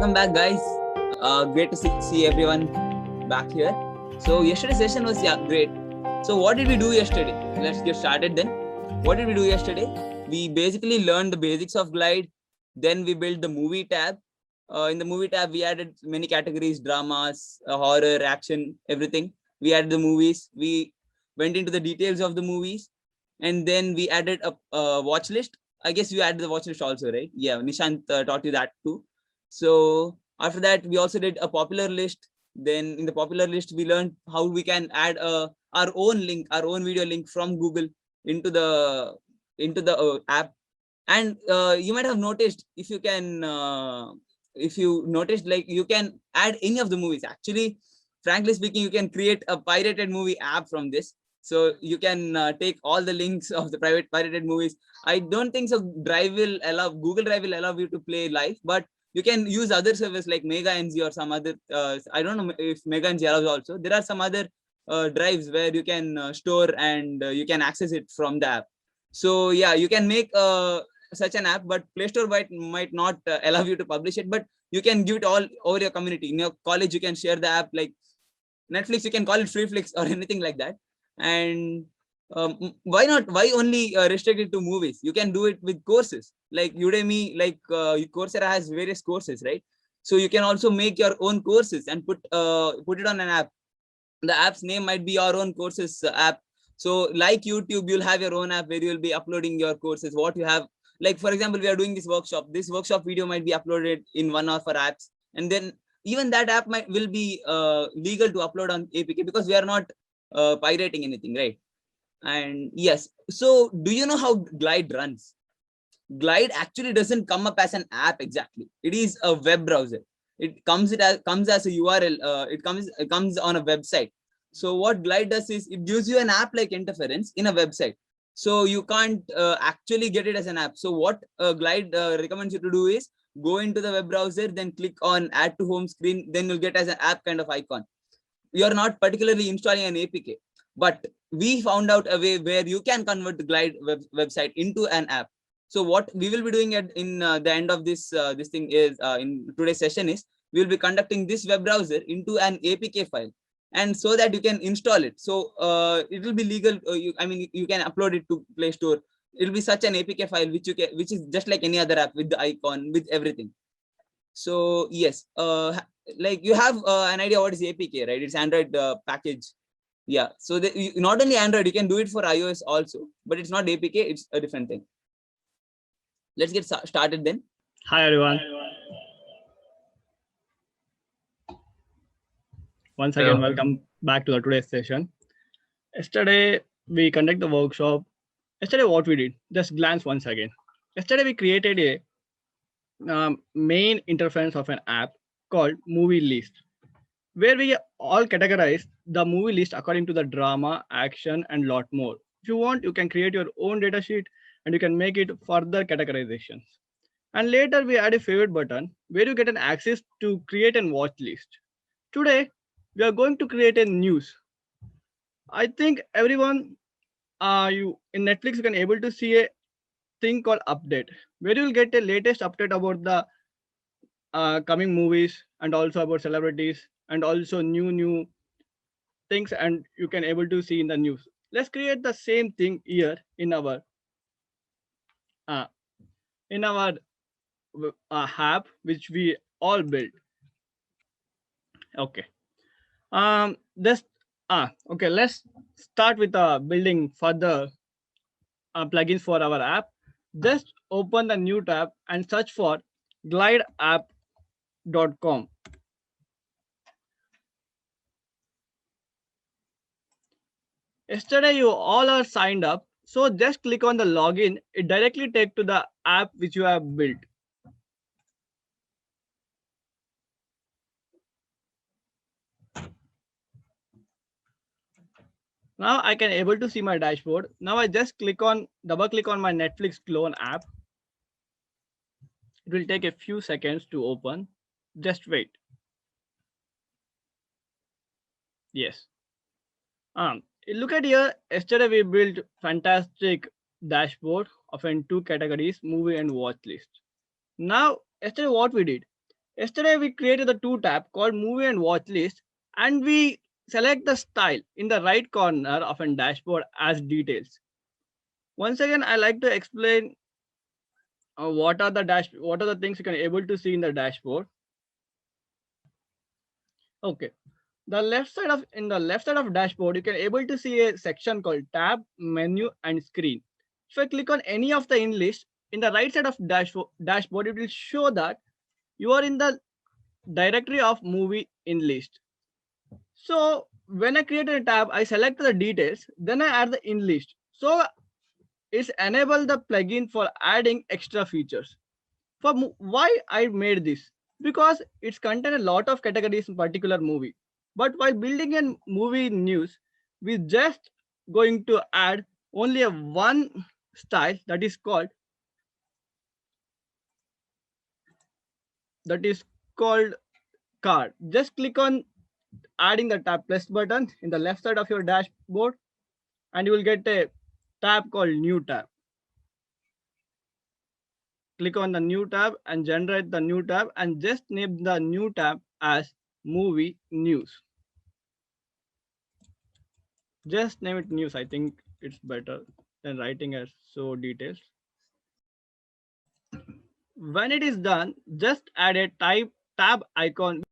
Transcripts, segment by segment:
welcome back, guys. Great to see everyone back here. So yesterday's session was great. So what did we do yesterday? Let's get started then. What did we do yesterday? We basically learned the basics of Glide. Then we built the movie tab. In the movie tab, we added many categories: dramas, horror, action, everything. We added the movies. We went into the details of the movies, and then we added a watch list. I guess you added the watch list also, right? Yeah, Nishant taught you that too. So after that, we also did a popular list. Then in the popular list, we learned how we can add our own link, our own video link from Google into the app. And you might have noticed, if you noticed, like, you can add any of the movies. Actually, frankly speaking, you can create a pirated movie app from this. So you can take all the links of the pirated movies. I don't think so Google Drive will allow you to play live, but you can use other service like Mega NZ or some other. I don't know if Mega NZ allows also. There are some other drives where you can store and you can access it from the app. So yeah, you can make such an app, but Play Store might not allow you to publish it, but you can give it all over your community. In your college, you can share the app. Like Netflix, you can call it Freeflix or anything like that. And why not? Why only restrict it to movies? You can do it with courses like Udemy, like Coursera has various courses, right? So you can also make your own courses and put it on an app. The app's name might be your own courses app. So like YouTube, you'll have your own app where you'll be uploading your courses, what you have. Like, for example, we are doing this workshop video might be uploaded in one of our apps, and then even that app will be legal to upload on APK, because we are not pirating anything, right? And yes, so do you know how Glide runs? Glide actually doesn't come up as an app exactly. It is a web browser. It comes as a URL. It comes on a website. So what Glide does is it gives you an app-like interference in a website. So you can't actually get it as an app. So what Glide recommends you to do is go into the web browser, then click on add to home screen, then you'll get as an app kind of icon. You're not particularly installing an APK, but we found out a way where you can convert the Glide website into an app. So what we will be doing in the end of this thing is in today's session is we will be conducting this web browser into an APK file, and so that you can install it. So it will be legal. You can upload it to Play Store. It will be such an APK file which is just like any other app with the icon, with everything. So yes, like you have an idea what is APK, right? It's Android package. Yeah. So not only Android, you can do it for iOS also, but it's not APK. It's a different thing. Let's get started then. Hi everyone. Once again, welcome back to the today's session. Yesterday we conducted the workshop. Yesterday what we did, just glance once again. Yesterday we created a main interface of an app called movie list, where we all categorize the movie list according to the drama, action, and lot more. If you want, you can create your own data sheet and you can make it further categorizations. And later we add a favorite button where you get an access to create and watch list. Today, we are going to create a news. I think everyone, you in Netflix, you can able to see a thing called update, where you will get a latest update about the coming movies and also about celebrities and also new things, and you can able to see in the news. Let's create the same thing here in our app which we all built. Okay. Let's start with building further plugins for our app. Just open the new tab and search for glideapp.com. Yesterday you all are signed up, so just click on the login. It directly takes to the app which you have built. Now I can able to see my dashboard. Now I just double click on my Netflix clone app. It will take a few seconds to open. Just wait. Yes. Look at here. Yesterday we built fantastic dashboard of in two categories, movie and watch list. Now yesterday what we did, Yesterday we created the two tab called movie and watch list, and we select the style in the right corner of a dashboard as details. Once again, I like to explain what are the things you can able to see in the dashboard. Okay, in the left side of dashboard, you can able to see a section called tab, menu, and screen. If I click on any of the in list, in the right side of dashboard, it will show that you are in the directory of movie in list. So when I create a tab, I select the details, then I add the in list. So it's enable the plugin for adding extra features. Why I made this? Because it's contain a lot of categories in particular movie. But while building a movie news, we just going to add only a one style that is called card. Just click on adding the tab plus button in the left side of your dashboard, and you will get a tab called new tab. Click on the new tab and generate the new tab, and just name the new tab as movie news. Just name it news. I think it's better than writing as so details. When it is done, just add a type tab icon.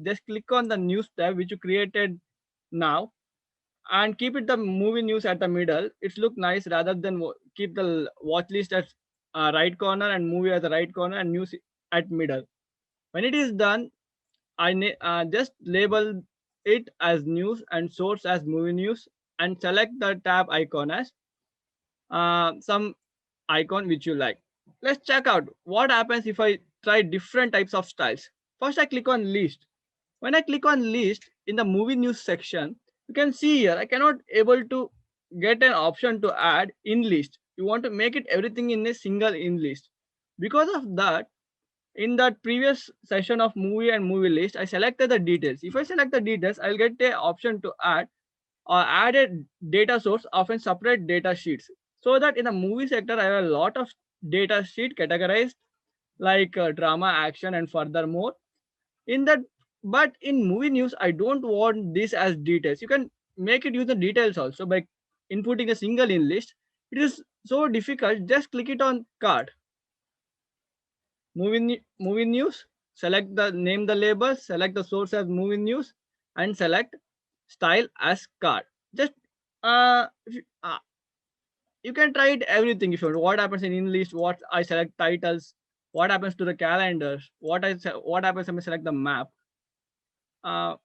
Just click on the news tab which you created now, and keep it the movie news at the middle. It's look nice rather than keep the watch list at right corner and movie at the right corner and news at middle. When it is done, just label it as news and source as movie news, and select the tab icon as some icon which you like. Let's check out what happens if I try different types of styles. First, I click on list. When I click on list in the movie news section, you can see here I cannot able to get an option to add in list. You want to make it everything in a single in list. Because of that, in that previous session of movie and movie list, I selected the details. If I select the details, I'll get the option to add or add a data source of a separate data sheets. So that in the movie sector, I have a lot of data sheet categorized like drama, action, and furthermore. In that, but in movie news, I don't want this as details. You can make it use the details also by inputting a single in list. It is so difficult. Just click it on card. Movie news. Select the name, the label. Select the source as movie news, and select style as card. Just you can try it everything if you want. What happens in list? What I select titles. What happens to the calendars? What happens when I select the map? Uh,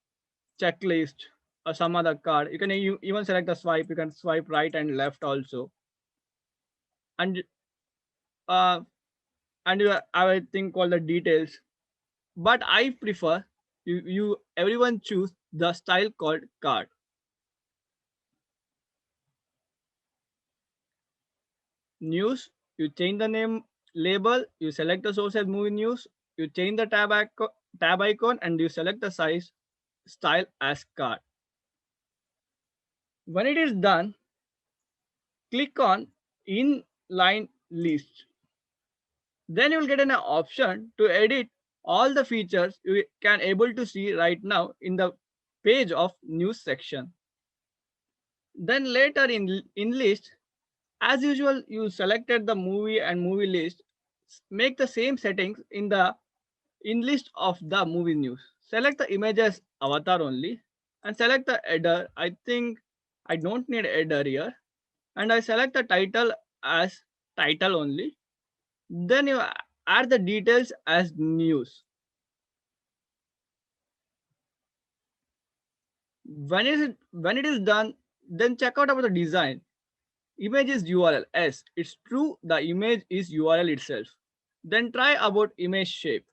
Checklist or some other card. You can even select the swipe. You can swipe right and left also, and uh, you have a thing called the details. But I prefer you everyone choose the style called card. News, you change the name label, you select the source as movie news, you change the tab icon, and you select the size style as card. When it is done, click on inline list. Then you will get an option to edit all the features you can able to see right now in the page of news section. Then later in list, as usual, you selected the movie and movie list. Make the same settings in the in list of the movie news. Select the image as avatar only, and select the header. I think I don't need header here, and I select the title as title only. Then you add the details as news. When it is done, then check out about the design. Image is URL. Yes, it's true. The image is URL itself. Then try about image shape.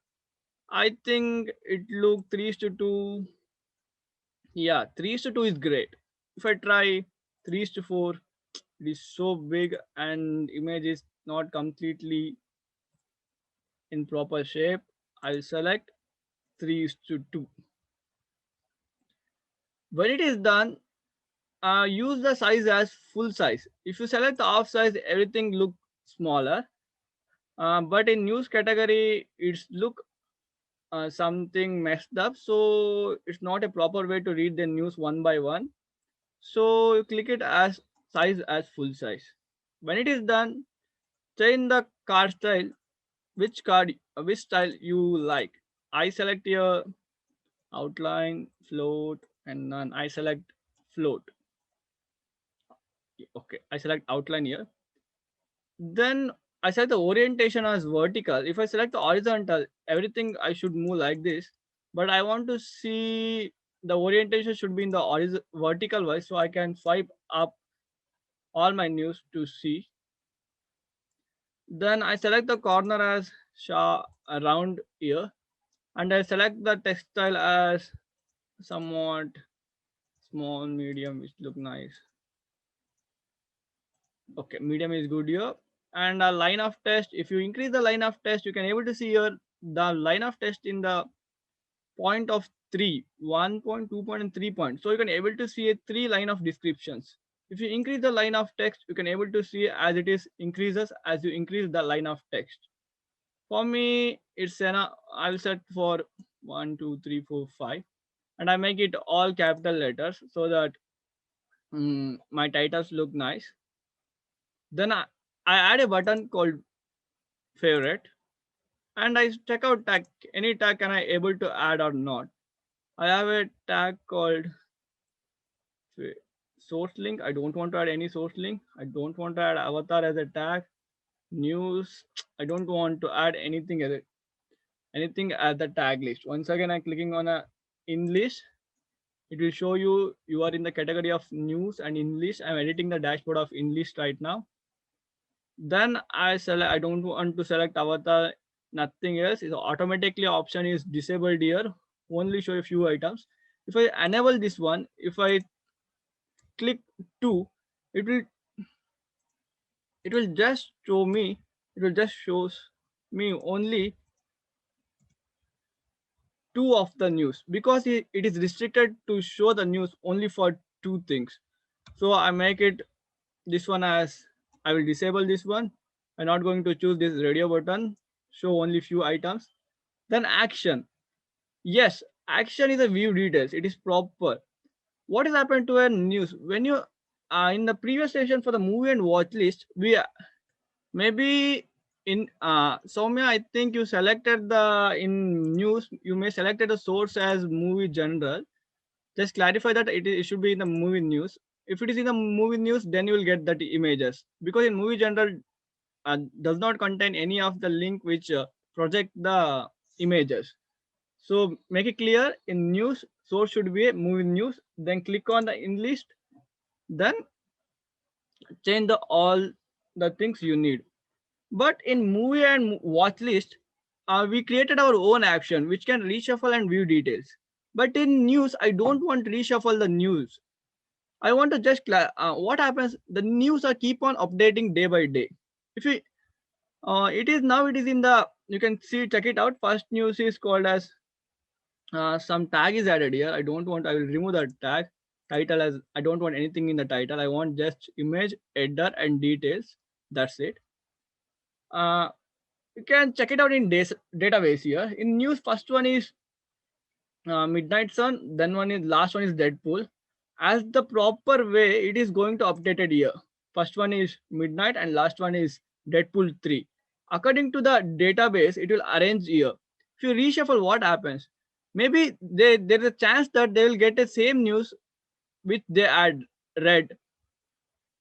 I think it look 3:2. Yeah, 3:2 is great. If I try 3:4, it is so big and image is not completely in proper shape. I'll select 3:2. When it is done, use the size as full size. If you select the off size, everything look smaller. But in news category, it's look something messed up. So it's not a proper way to read the news one by one. So you click it as size as full size. When it is done, change the card style. Which style you like. I select here outline, float, and none. I select float. Okay, I select outline here. Then I select the orientation as vertical. If I select the horizontal, everything I should move like this. But I want to see the orientation should be in the vertical way, so I can swipe up all my news to see. Then I select the corner as around here, and I select the text style as somewhat small, medium, which look nice. Okay, medium is good here. And a line of test, if you increase the line of test, you can able to see here the line of test in the point of 3, 1 point, 2 point, and 3 point. So you can able to see a 3 line of descriptions. If you increase the line of text, you can able to see as it is increases as you increase the line of text. For me, it's I'll set for 1, 2, 3, 4, 5, and I make it all capital letters so that my titles look nice. Then I add a button called favorite, and I check out tag. Any tag can I able to add or not. I have a tag called source link. I don't want to add any source link. I don't want to add avatar as a tag. News. I don't want to add anything as the tag list. Once again, I'm clicking on a in list. It will show you are in the category of news and in list. I'm editing the dashboard of in list right now. Then I don't want to select avatar, nothing else. Is automatically option is disabled here. Only show a few items. If I enable this one, if I click 2, it will just show me, it will just shows me only 2 of the news, because it is restricted to show the news only for 2 things. So I make it this one as, I will disable this one. I'm not going to choose this radio button, show only few items. Then action. Yes, action is a view details. It is proper. What has happened to a news when you in the previous session for the movie and watch list, we maybe in Soumya, I think you selected the in news. You may selected the source as movie general. Just clarify that it should be in the movie news. If it is in the movie news, then you will get that images, because in movie general does not contain any of the link which project the images. So make it clear, in news source should be a movie news. Then click on the in list. Then change all the things you need. But in movie and watch list, we created our own action which can reshuffle and view details. But in news, I don't want to reshuffle the news. I want to just what happens. The news are keep on updating day by day. If we it is now, it is in the, you can see, check it out. First news is called as some tag is added here. I don't want. I will remove that tag. Title as, I don't want anything in the title. I want just image, header, and details. That's it. You can check it out in database here. In news, first one is Midnight Sun. Then last one is Deadpool. As the proper way, it is going to update it here. First one is Midnight and last one is Deadpool 3. According to the database, it will arrange here. If you reshuffle, what happens? Maybe there is a chance that they will get the same news which they add read.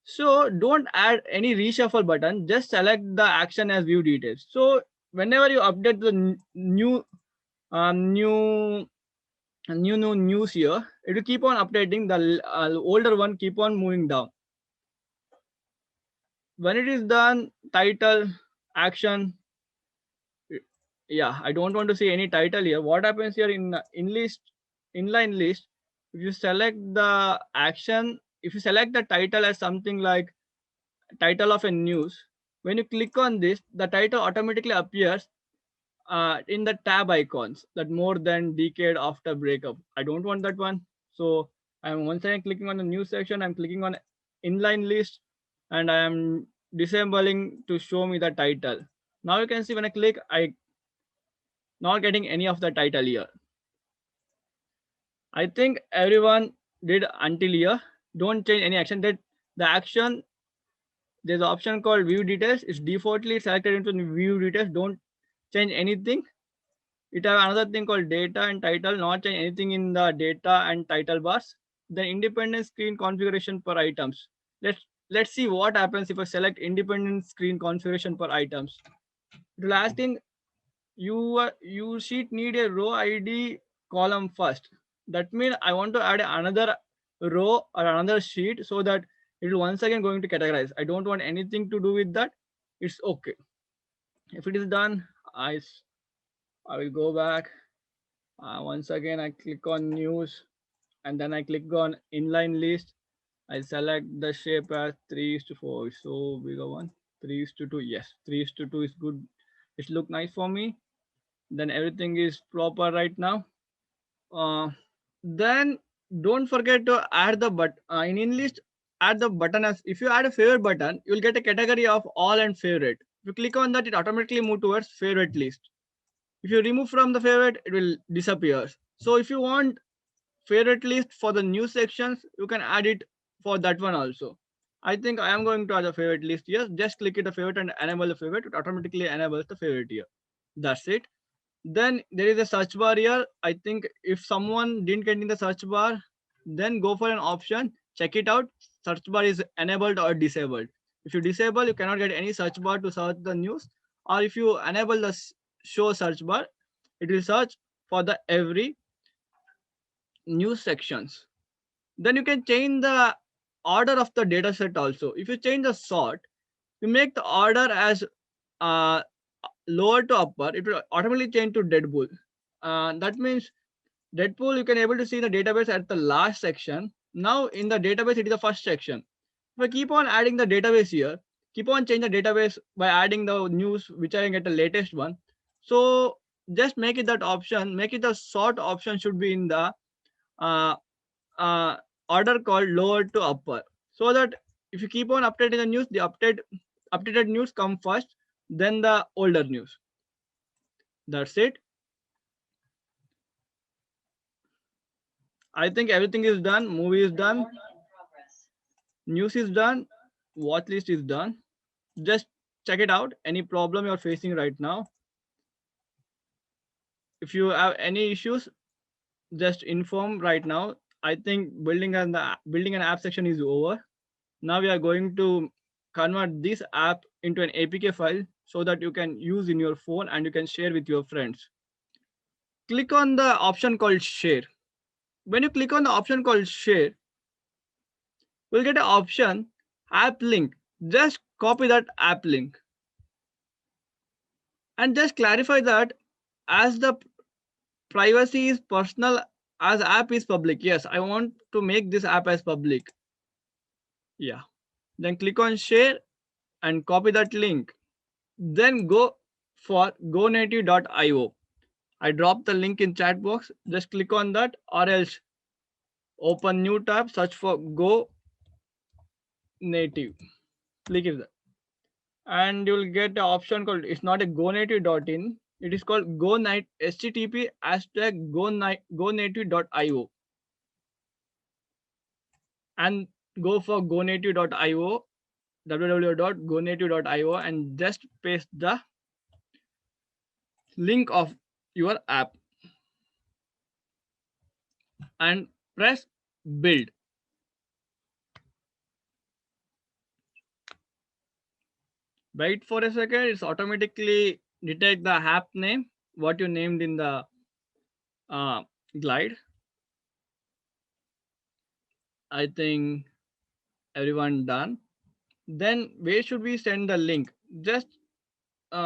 So don't add any reshuffle button. Just select the action as view details. So whenever you update the new news here, it will keep on updating. The older one keep on moving down. When it is done, title, action. Yeah, I don't want to see any title here. What happens here in inline list? If you select the action, if you select the title as something like title of a news, when you click on this, the title automatically appears in the tab icons, that more than decade after breakup. I don't want that one. So I'm once again clicking on the new section. I'm clicking on inline list, and I am disabling to show me the title. Now you can see when I click, I not getting any of the title here. I think everyone did until here. Don't change any action. That the action, there's an option called view details. It's defaultly selected into view details. Don't change anything. It have another thing called data and title. Not change anything in the data and title bars. Then independent screen configuration per items. Let's see what happens if I select independent screen configuration per items. It will asking you sheet need a row ID column first. That means I want to add another row or another sheet so that it will once again going to categorize. I don't want anything to do with that. It's okay. If it is done, I will go back. Once again, I click on news, and then I click on inline list. I select the shape as 3:4. So bigger one. 3:2. Yes, 3:2 is good. It look nice for me. Then everything is proper right now. Then don't forget to add the in list, add the button. As if you add a favorite button, you will get a category of all and favorite. If you click on that, it automatically move towards favorite list. If you remove from the favorite, it will disappear. So if you want favorite list for the new sections, you can add it for that one also. I think I am going to add a favorite list here. Just click it the favorite and enable the favorite. It automatically enables the favorite here. That's it. Then there is a search bar here. I think if someone didn't get in the search bar, then go for an option, check it out. Search bar is enabled or disabled. If you disable, you cannot get any search bar to search the news. Or if you enable the show search bar, it will search for the every news sections. Then you can change the order of the data set also. If you change the sort, you make the order as uh, lower to upper, it will automatically change to Deadpool. That means Deadpool, you can able to see the database at the last section. Now in the database, it is the first section. If I keep on adding the database here, keep on changing the database by adding the news, which I get the latest one. So just make it that option, make it the sort option should be in the uh, uh, order called lower to upper. So that if you keep on updating the news, the updated news come first, then the older news. That's it. I think everything is done. Movie is done. News is done. Watch list is done. Just check it out. Any problem you're facing right now. If you have any issues, just inform right now. I think building an app section is over. Now we are going to convert this app into an APK file so that you can use in your phone and you can share with your friends. Click on the option called share. When you click on the option called share, we'll get an option app link. Just copy that app link and just clarify that as the privacy is personal, as app is public. Yes, I want to make this app as public. Yeah. Then click on share and copy that link. Then go for GoNative.io. I drop the link in chat box. Just click on that or else open new tab, search for Go Native. Click it and you'll get the option called, it's not a gonative.in, it is called GoNative, http hashtag gonative.io, and go for gonative.io, www.gonative.io, and just paste the link of your app and press build. Wait for a second, it's automatically detect the app name, what you named in the glide. I think everyone done. Then where should we send the link? Just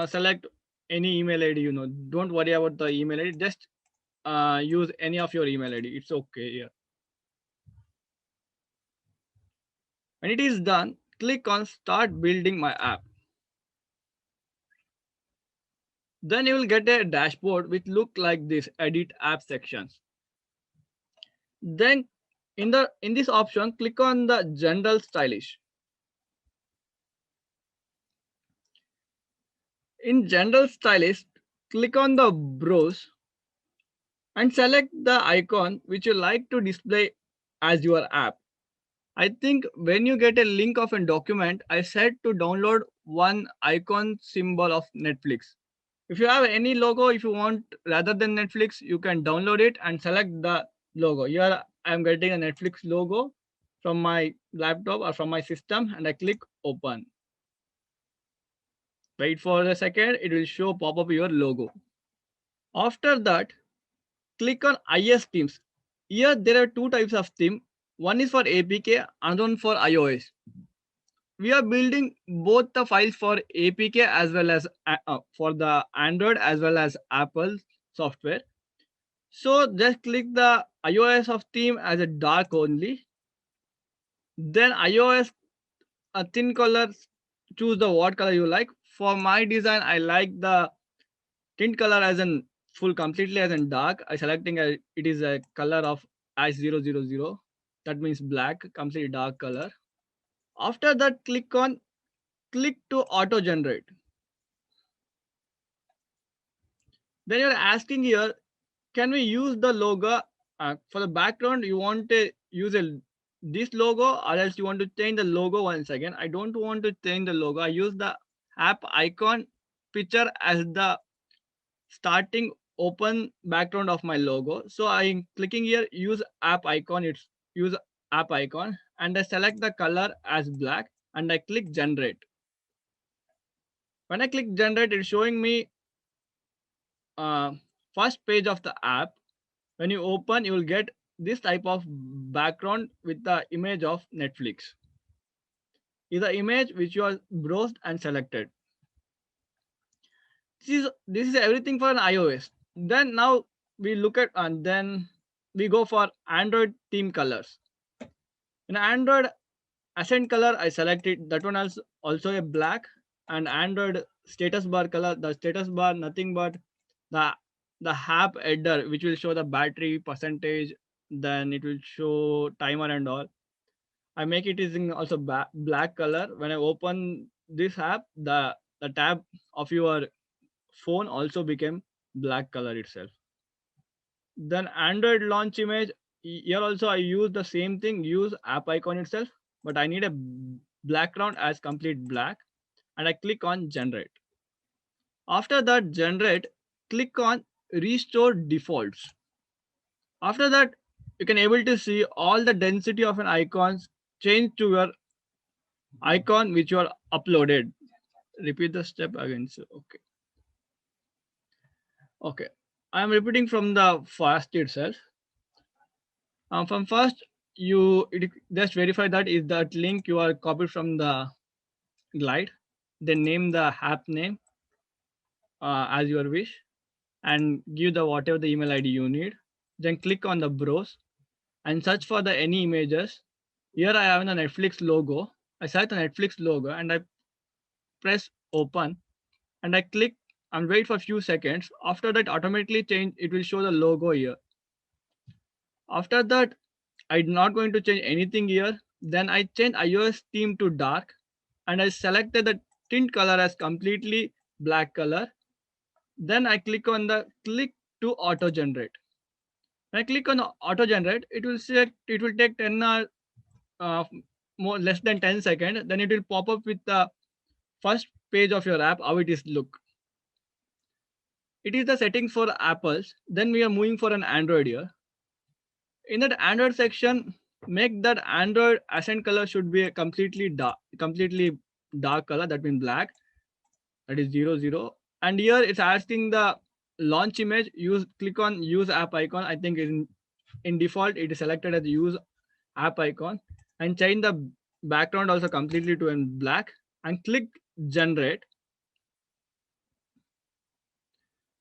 select any email ID, don't worry about the email ID, just use any of your email ID, it's okay here. When it is done, click on start building my app. Then you will get a dashboard which look like this: edit app sections. Then in this option, click on the general stylish. In general stylish, click on the browse and select the icon which you like to display as your app. I think when you get a link of a document, I said to download one icon symbol of Netflix. If you have any logo, if you want rather than Netflix, you can download it and select the logo. Here I am getting a Netflix logo from my laptop or from my system, and I click open. Wait for a second, it will show pop up your logo. After that, click on IS themes. Here there are two types of theme. One is for APK, another one for iOS. We are building both the files for APK as well as for the Android as well as Apple software. So just click the iOS of theme as a dark only. Then iOS a thin color, choose the what color you like. For my design, I like the tint color as in full completely as in dark. I selecting it is a color of H000. That means black, completely dark color. After that, click to auto generate. Then you're asking here, can we use the logo for the background? You want to use this logo, or else you want to change the logo once again? I don't want to change the logo. I use the app icon picture as the starting open background of my logo. So I'm clicking here, use app icon. It's use app icon, and I select the color as black, and I click generate. When I click generate, it's showing me uh, first page of the app. When you open, you will get this type of background with the image of Netflix. Is the image which you are browsed and selected. This is everything for an iOS. Then now we look at and then we go for Android theme colors. In Android accent color, I selected that one also a black, and Android status bar color. The status bar nothing but the the app header which will show the battery percentage. Then it will show timer and all. I make it is in also black color. When I open this app, the tab of your phone also became black color itself. Then Android launch image, here also I use the same thing, use app icon itself, but I need a background as complete black, and I click on generate. After that generate, click on restore defaults. After that, you can able to see all the density of an icons change to your icon which you are uploaded. Repeat the step again. So, okay. I am repeating from the first itself. From first, just verify that is that link you are copied from the glide. Then name the app name as your wish, and give the whatever the email ID you need. Then click on the browse and search for the any images. Here I have the Netflix logo. I select the Netflix logo and I press open, and I click and wait for a few seconds. After that, automatically change. It will show the logo here. After that, I'm not going to change anything here. Then I change iOS theme to dark, and I selected the tint color as completely black color. Then I click on the click to auto generate. When I click on the auto generate, it will say it will take 10 uh, more less than 10 seconds. Then it will pop up with the first page of your app, how it is look. It is the settings for Apples. Then we are moving for an Android here. In that Android section, make that Android accent color should be a completely dark color. That means black. That is 00. And here it's asking the launch image. Click on use app icon. I think in default it is selected as use app icon, and change the background also completely to in black, and click generate,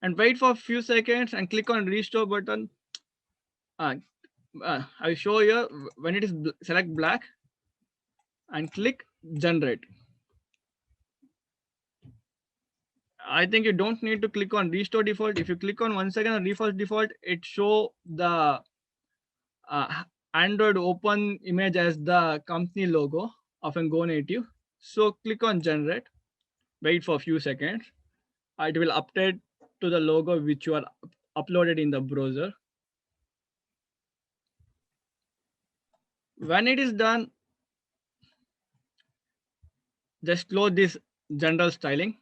and wait for a few seconds and click on restore button. Uh, I show here when it is select black and click generate. I think you don't need to click on restore default. If you click on once again on refresh default, it show the Android open image as the company logo of a GoNative. So click on generate, wait for a few seconds. It will update to the logo which you are uploaded in the browser. When it is done, just close this general styling.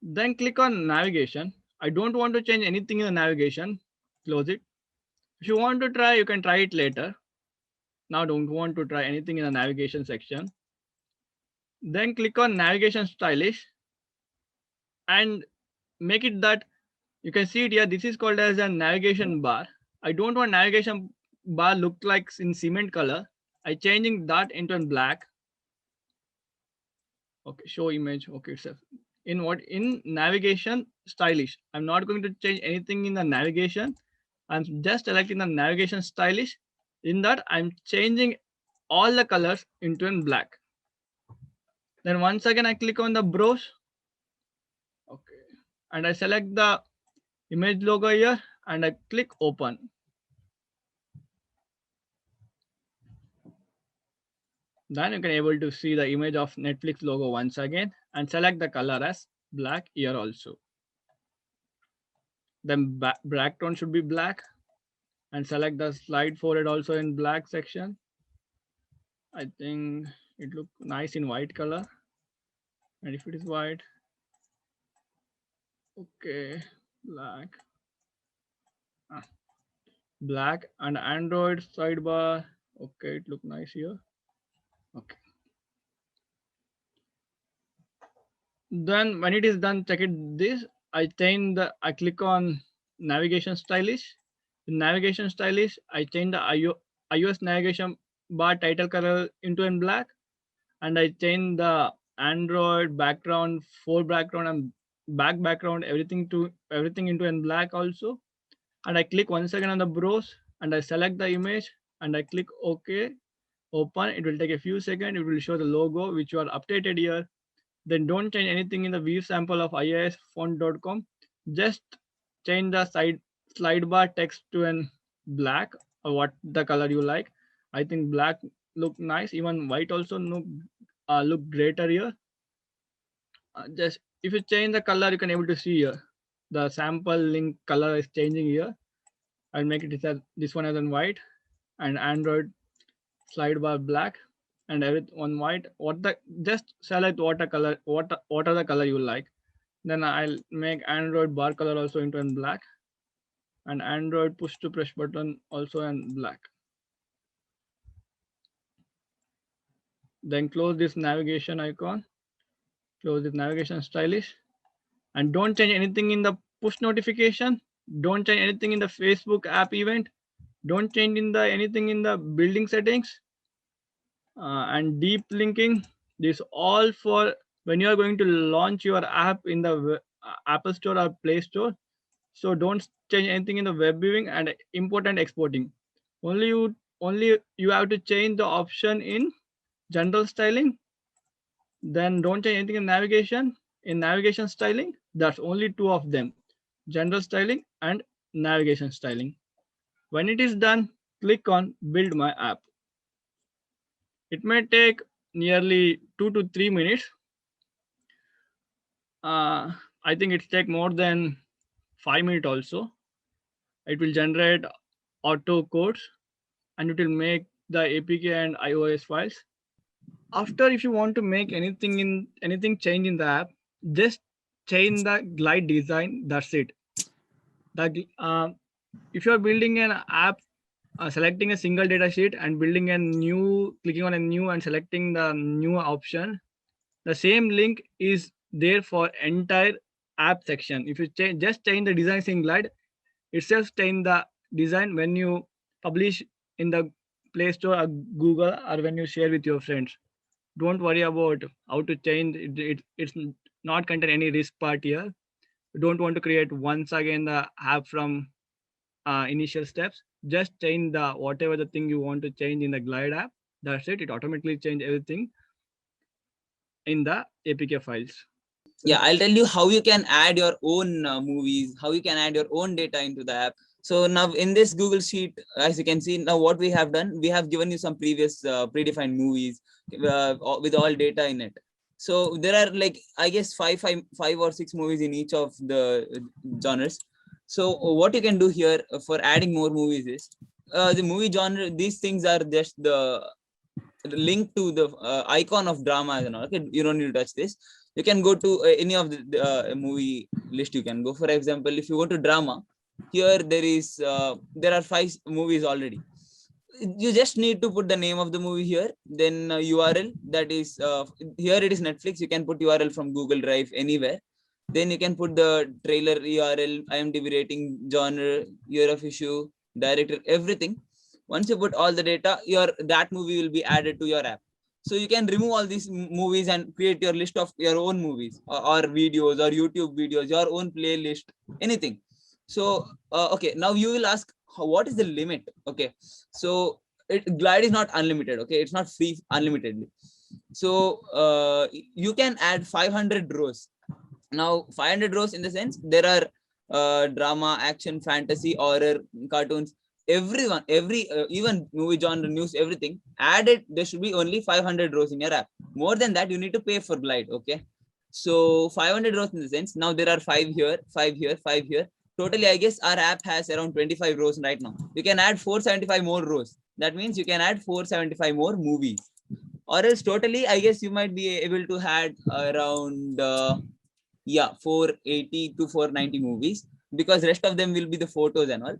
Then click on navigation. I don't want to change anything in the navigation. Close it. If you want to try, you can try it later. Now don't want to try anything in the navigation section. Then click on navigation stylish and make it that you can see it here. This is called as a navigation bar. I don't want navigation bar look like in cement color. I changing that into black. Okay, show image. Okay, itself. In what? In navigation stylish. I'm not going to change anything in the navigation. I'm just selecting the navigation stylish. In that, I'm changing all the colors into in black. Then once again, I click on the browse. Okay. And I select the image logo here and I click open. Then you can able to see the image of Netflix logo once again and select the color as black here also. Then background should be black and select the slide forward also in black section. I think it look nice in white color. And if it is white, okay, black. Black and Android sidebar. Okay, it look nice here. Okay. Then when it is done, check it this. I click on navigation stylish. In navigation stylish, I change the iOS navigation bar title color into in black, and I change the Android background, foreground and background, everything into in black also. And I click once again on the browse and I select the image and I click OK. Open. It will take a few seconds. It will show the logo which you are updated here. Then don't change anything in the view sample of iisfont.com. Just change the slide bar text to an black or what the color you like. I think black look nice. Even white also look greater here. Just if you change the color, you can able to see here. The sample link color is changing here. I'll make it this one as in white and Android slide bar black and everything on white. Just select what are the color you like. Then I'll make Android bar color also into in black and Android push to press button also in black. Then close this navigation icon, close this navigation stylish, and don't change anything in the push notification. Don't change anything in the Facebook app event. Don't change anything in the building settings. And deep linking. This all for when you are going to launch your app in the Apple Store or Play Store. So don't change anything in the web viewing and import and exporting. Only you have to change the option in general styling. Then don't change anything in navigation. In navigation styling, that's only two of them: general styling and navigation styling. When it is done, click on build my app. It may take nearly 2 to 3 minutes. I think it take more than 5 minutes also. It will generate auto codes and it will make the APK and iOS files. After, if you want to make anything change in the app, just change the glide design. That's it. If you're building an app, selecting a single data sheet and clicking on a new and selecting the new option, the same link is there for entire app section. If you just change the design in glide, itself change the design when you publish in the Play Store or Google or when you share with your friends. Don't worry about how to change it. It's not contain any risk part here. You don't want to create once again the app from initial steps. Just change the whatever the thing you want to change in the glide app. That's it. It automatically change everything. in the APK files. Yeah, I'll tell you how you can add your own movies, how you can add your own data into the app. So now in this Google Sheet, as you can see, now what we have done, we have given you some previous predefined movies with all data in it. So there are like, I guess, five or six movies in each of the genres. So what you can do here for adding more movies is the movie genre. These things are just the link to the icon of drama and all. Okay, you don't need to touch this. You can go to any of the movie list. You can go, for example, if you go to drama, here there are 5 movies already. You just need to put the name of the movie here, then URL, that is here it is Netflix. You can put URL from Google Drive anywhere. Then you can put the trailer URL, IMDb rating, genre, year of issue, director, everything. Once you put all the data, that movie will be added to your app. So you can remove all these movies and create your list of your own movies, or videos, or YouTube videos, your own playlist, anything. So okay, now you will ask, what is the limit? Okay, so Glide is not unlimited. Okay, it's not free unlimitedly. So you can add 500 rows. Now 500 rows in the sense, there are drama, action, fantasy, horror, cartoons, everyone, even movie genre, news, everything added. There should be only 500 rows in your app. More than that, you need to pay for Glide. Okay, so 500 rows in the sense, now there are 5 here, 5 here, 5 here. Totally, I guess our app has around 25 rows right now. You can add 475 more rows. That means you can add 475 more movies. Or else totally, I guess you might be able to add around 480 to 490 movies, because rest of them will be the photos and all.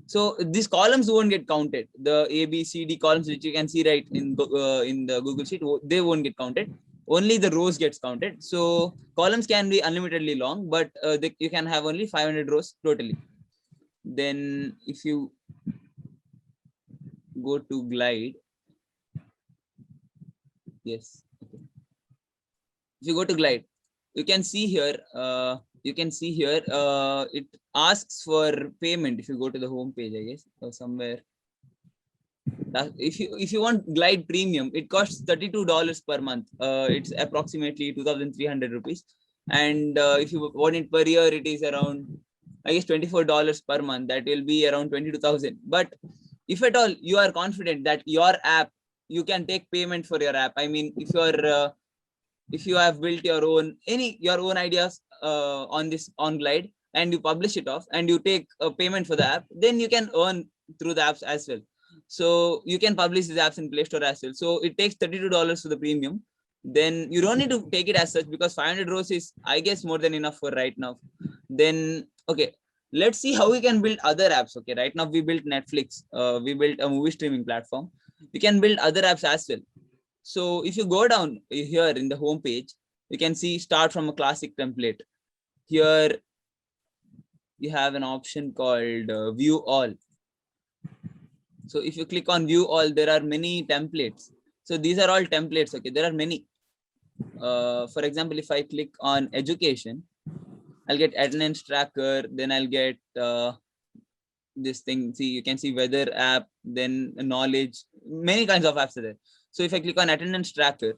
So these columns won't get counted. The A, B, C, D columns which you can see right in the Google Sheet, they won't get counted. Only the rows gets counted. So columns can be unlimitedly long, but you can have only 500 rows totally. Then if you go to Glide, yes, okay. If you go to Glide, you can see here it asks for payment. If you go to the home page, I guess, or somewhere, if you want Glide Premium, it costs $32 per month. It's approximately 2,300 rupees. And if you want it per year, it is around, I guess, $24 per month. That will be around 22,000. But if at all you are confident that your app, you can take payment for your app. I mean, if you have built your own ideas on Glide, and you publish it off, and you take a payment for the app, then you can earn through the apps as well. So you can publish these apps in Play Store as well. So it takes $32 for the premium. Then you don't need to take it as such, because 500 rows is, I guess, more than enough for right now. Then okay, let's see how we can build other apps. Okay, right now we built Netflix, we built a movie streaming platform. We can build other apps as well. So if you go down here in the home page, you can see start from a classic template. Here you have an option called view all. So if you click on view all, there are many templates. So these are all templates. Okay, there are many. For example, if I click on education, I'll get attendance tracker. Then I'll get this thing. See, you can see weather app, then knowledge. Many kinds of apps are there. So if I click on attendance tracker,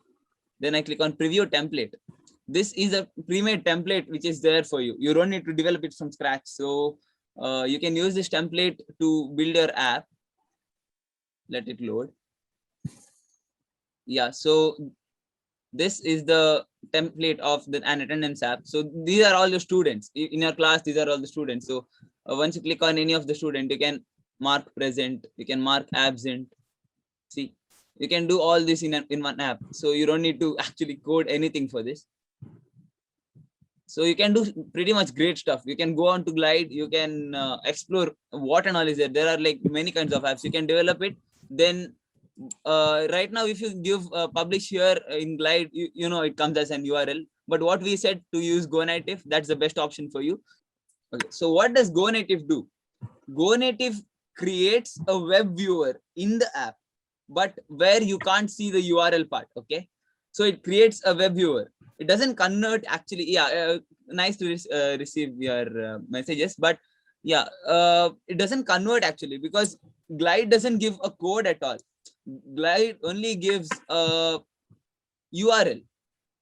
then I click on preview template. This is a pre-made template which is there for you. You don't need to develop it from scratch. So you can use this template to build your app. Let it load. Yeah, so this is the template of an attendance app. So these are all the students in your class. These are all the students. So once you click on any of the student, you can mark present, you can mark absent. See, you can do all this in one app. So you don't need to actually code anything for this. So you can do pretty much great stuff. You can go on to Glide. You can explore what and all is there. There are like many kinds of apps. You can develop it. Then right now, if you give publish here in Glide, you know it comes as an URL. But what we said to use GoNative, that's the best option for you. Okay. So what does GoNative do? GoNative creates a web viewer in the app, but where you can't see the URL part. Okay, so it creates a web viewer. It doesn't convert actually. Yeah, nice to receive your messages, but yeah, it doesn't convert actually, because Glide doesn't give a code at all. Glide only gives a URL.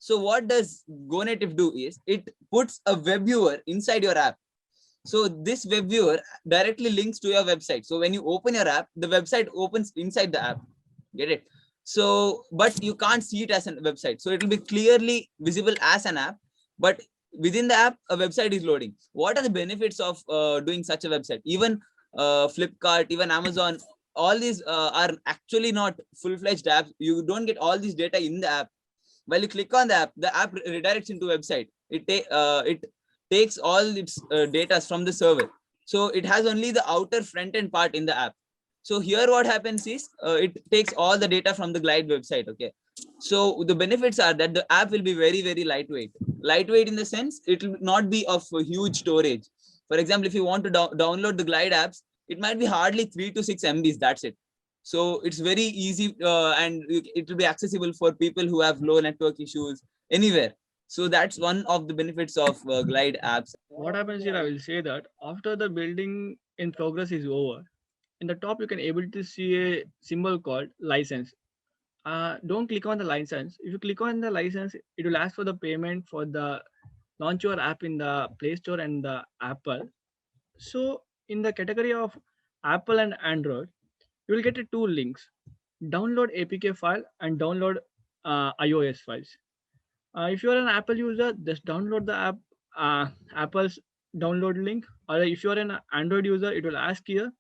So what does GoNative do is it puts a web viewer inside your app. So this web viewer directly links to your website. So when you open your app, the website opens inside the app. Get it? So, but you can't see it as a website. So it will be clearly visible as an app, but within the app, a website is loading. What are the benefits of doing such a website? Even Flipkart, even Amazon, all these are actually not full-fledged apps. You don't get all this data in the app. While you click on the app redirects into website. It takes all its data from the server. So it has only the outer front end part in the app. So here what happens is it takes all the data from the Glide website. Okay. So the benefits are that the app will be very, very lightweight. Lightweight in the sense it will not be of a huge storage. For example, if you want to download the Glide apps, it might be hardly 3 to 6 MBs. That's it. So it's very easy and it will be accessible for people who have low network issues anywhere. So that's one of the benefits of Glide apps. What happens here, I will say that after the building in progress is over, in the top you can able to see a symbol called license. Don't click on the license. If you click on the license, it will ask for the payment for the launch your app in the Play Store and the Apple. So in the category of Apple and Android, you will get two links: download APK file and download iOS files. If you are an Apple user, just download the app, Apple's download link. Or if you are an Android user, it will ask here.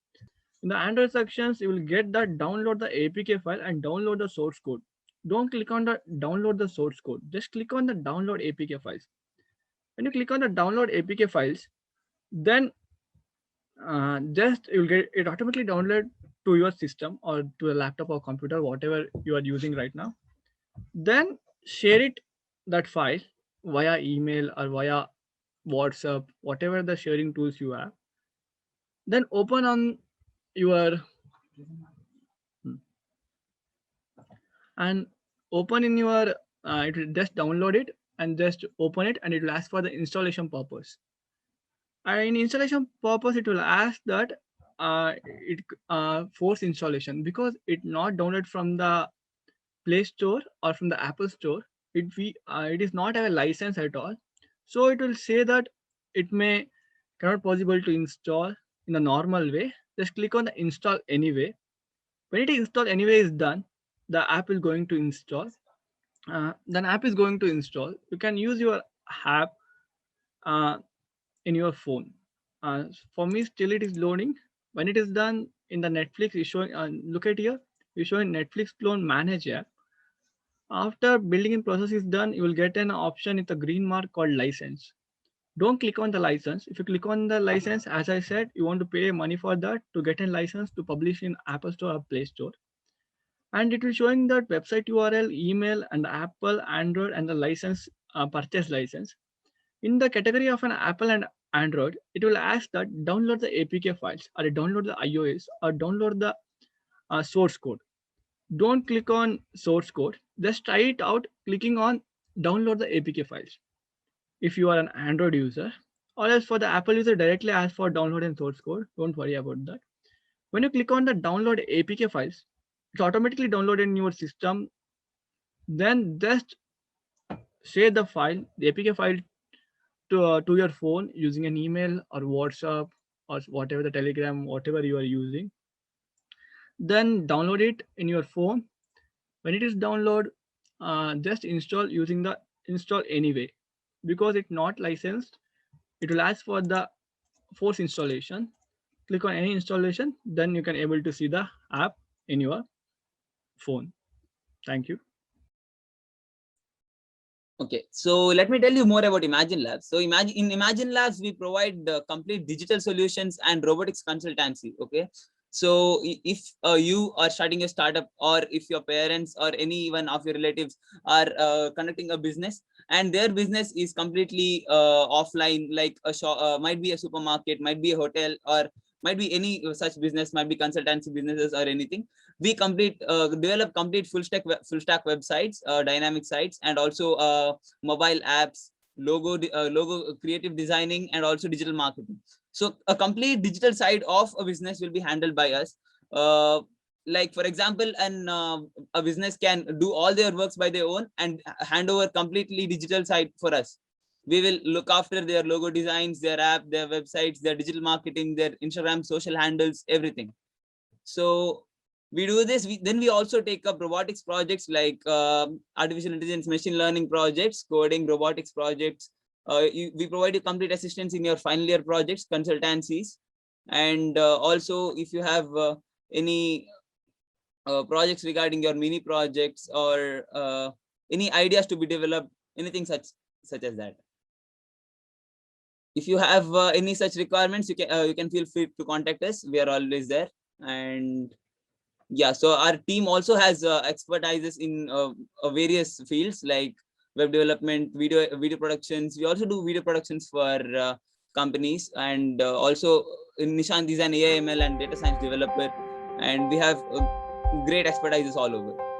In the Android sections, you will get that download the APK file and download the source code. Don't click on the download the source code. Just click on the download APK files. When you click on the download APK files, then just you'll get it automatically download to your system or to a laptop or computer, whatever you are using right now. Then share it that file via email or via WhatsApp, whatever the sharing tools you have. Then open on your and open in your it will just download it and just open it, and it will ask for the installation purpose. And in installation purpose, it will ask that it force installation because it not download from the Play Store or from the Apple Store. It is not have a license at all. So it will say that it may cannot possible to install in the normal way. Just click on the install anyway. When it is installed anyway is done, the app is going to install. Then app is going to install. You can use your app uh, in your phone. For me, still it is loading. When it is done in the Netflix, is showing. Look at here. It's showing Netflix clone manage app. After building in process is done, you will get an option with a green mark called license. Don't click on the license. If you click on the license, as I said, you want to pay money for that to get a license to publish in Apple Store or Play Store. And it will showing that website URL, email, and Apple, Android, and the license purchase license. In the category of an Apple and Android, it will ask that download the APK files or download the iOS or download the source code. Don't click on source code. Just try it out clicking on download the APK files. If you are an Android user, or else for the Apple user, directly ask for download and source code. Don't worry about that. When you click on the download APK files, it's automatically downloaded in your system. Then just share the file, the APK file to your phone using an email or WhatsApp or whatever the Telegram, whatever you are using. Then download it in your phone. When it is download, just install using the install anyway. Because it's not licensed, it will ask for the force installation. Click on any installation, then you can able to see the app in your phone. Thank you. Okay, so let me tell you more about Imagine Labs. So in Imagine Labs, we provide complete digital solutions and robotics consultancy. Okay, so if you are starting a startup, or if your parents or any one of your relatives are conducting a business and their business is completely offline, like a shop, might be a supermarket, might be a hotel, or might be any such business, might be consultancy businesses or anything, we develop complete full stack websites, dynamic sites, and also mobile apps, logo creative designing, and also digital marketing. So a complete digital side of a business will be handled by us. like for example, a business can do all their works by their own and hand over completely digital side for us. We will look after their logo designs, their app, their websites, their digital marketing, their Instagram social handles, everything. So we do this. Then we also take up robotics projects like artificial intelligence, machine learning projects, coding, robotics projects. We provide you complete assistance in your final year projects, consultancies, and also if you have any projects regarding your mini projects or any ideas to be developed, anything such as that. If you have any such requirements, you can feel free to contact us. We are always there. And yeah, so our team also has expertises in various fields like web development, video productions. We also do video productions for companies, and also Nishant is an AI ML and data science developer, and we have great expertises all over.